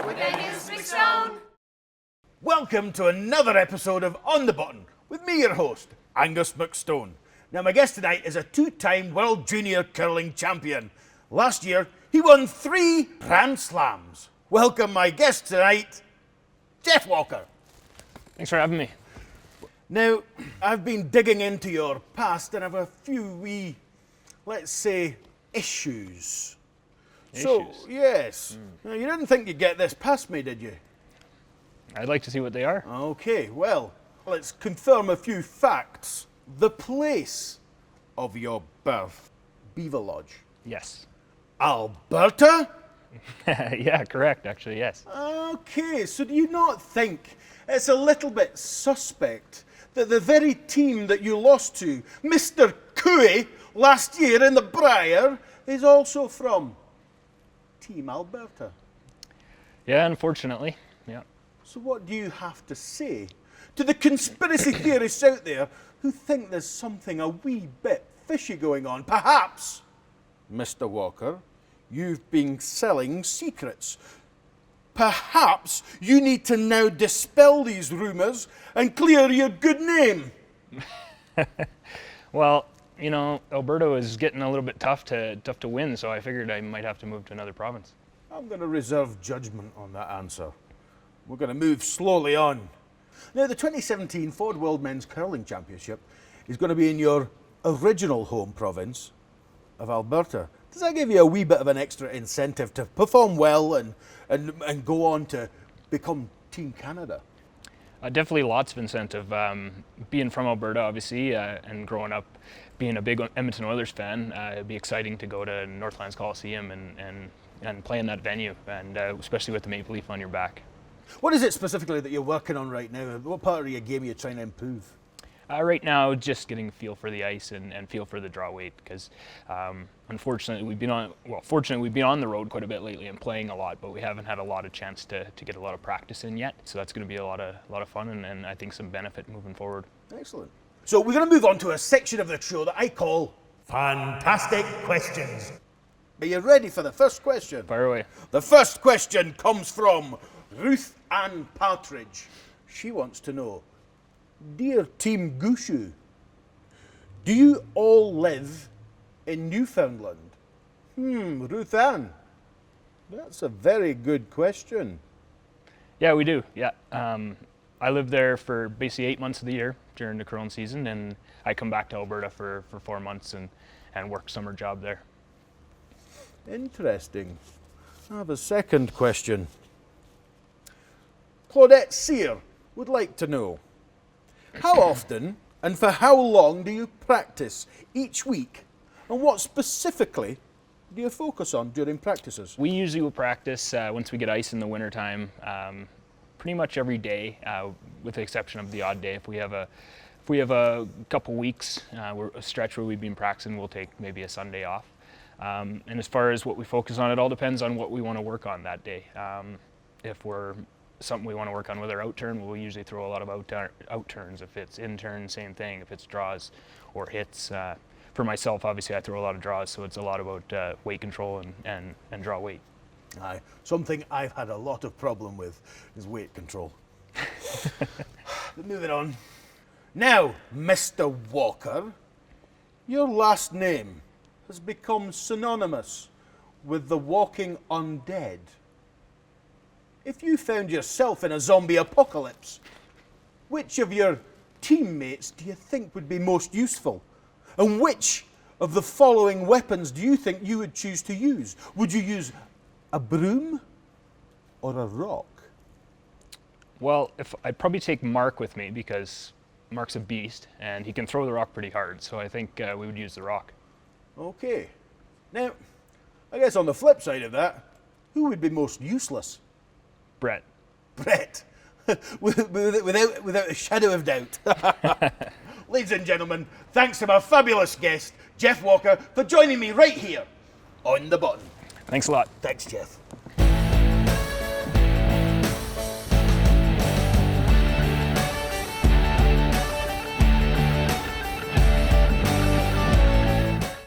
with Angus McStone. Welcome to another episode of On the Button with me, your host, Angus McStone. Now, my guest tonight is a two-time World Junior Curling Champion. Last year, he won 3 Grand Slams. Welcome my guest tonight, Geoff Walker. Thanks for having me. Now, I've been digging into your past and I have a few wee, let's say, issues. So, yes. Now, you didn't think you'd get this past me, did you? I'd like to see what they are. Okay, well, let's confirm a few facts. The place of your birth, Beaver Lodge. Yes. Alberta? Yeah, correct, actually, yes. Okay, so do you not think it's a little bit suspect that the very team that you lost to, Mr. Cooey, last year in the Briar, is also from Team Alberta? Yeah, unfortunately, yeah. So what do you have to say to the conspiracy theorists out there who think there's something a wee bit fishy going on? Perhaps, Mr. Walker, you've been selling secrets. Perhaps you need to now dispel these rumours and clear your good name. Well, you know, Alberta is getting a little bit tough to win, so I figured I might have to move to another province. I'm going to reserve judgment on that answer. We're going to move slowly on. Now, the 2017 Ford World Men's Curling Championship is going to be in your original home province of Alberta. Does that give you a wee bit of an extra incentive to perform well and go on to become Team Canada? Definitely lots of incentive. Being from Alberta, obviously, and growing up being a big Edmonton Oilers fan, it'd be exciting to go to Northlands Coliseum and play in that venue, and especially with the Maple Leaf on your back. What is it specifically that you're working on right now? What part of your game are you trying to improve? Right now, just getting a feel for the ice and feel for the draw weight, because unfortunately we've been on the road quite a bit lately and playing a lot, but we haven't had a lot of chance to get a lot of practice in yet. So that's going to be a lot of fun and I think some benefit moving forward. Excellent. So we're going to move on to a section of the show that I call Fantastic Questions. Are you ready for the first question? Fire away. The first question comes from Ruth Ann Partridge. She wants to know, dear Team Gushu, do you all live in Newfoundland? Ruth Ann, that's a very good question. Yeah, we do, yeah. I live there for basically 8 months of the year during the curling season, and I come back to Alberta for 4 months and work summer job there. Interesting. I have a second question. Claudette Sear would like to know, how often and for how long do you practice each week, and what specifically do you focus on during practices? We usually will practice once we get ice in the wintertime, pretty much every day, with the exception of the odd day. If we have a couple weeks, a stretch where we've been practicing, we'll take maybe a Sunday off. And as far as what we focus on, it all depends on what we want to work on that day. If we're something we want to work on with our out turn, we'll usually throw a lot of out turns. If it's in turn, same thing. If it's draws or hits, for myself, obviously I throw a lot of draws, so it's a lot about weight control and draw weight. Aye, something I've had a lot of problem with is weight control. But moving on. Now, Mr. Walker, your last name has become synonymous with the walking undead. If you found yourself in a zombie apocalypse, which of your teammates do you think would be most useful? And which of the following weapons do you think you would choose to use? Would you use a broom or a rock? Well, I'd probably take Mark with me, because Mark's a beast and he can throw the rock pretty hard, so I think we would use the rock. Okay. Now, I guess on the flip side of that, who would be most useless? Brett. Brett. without a shadow of doubt. Ladies and gentlemen, thanks to my fabulous guest, Geoff Walker, for joining me right here on The Button. Thanks a lot. Thanks, Geoff.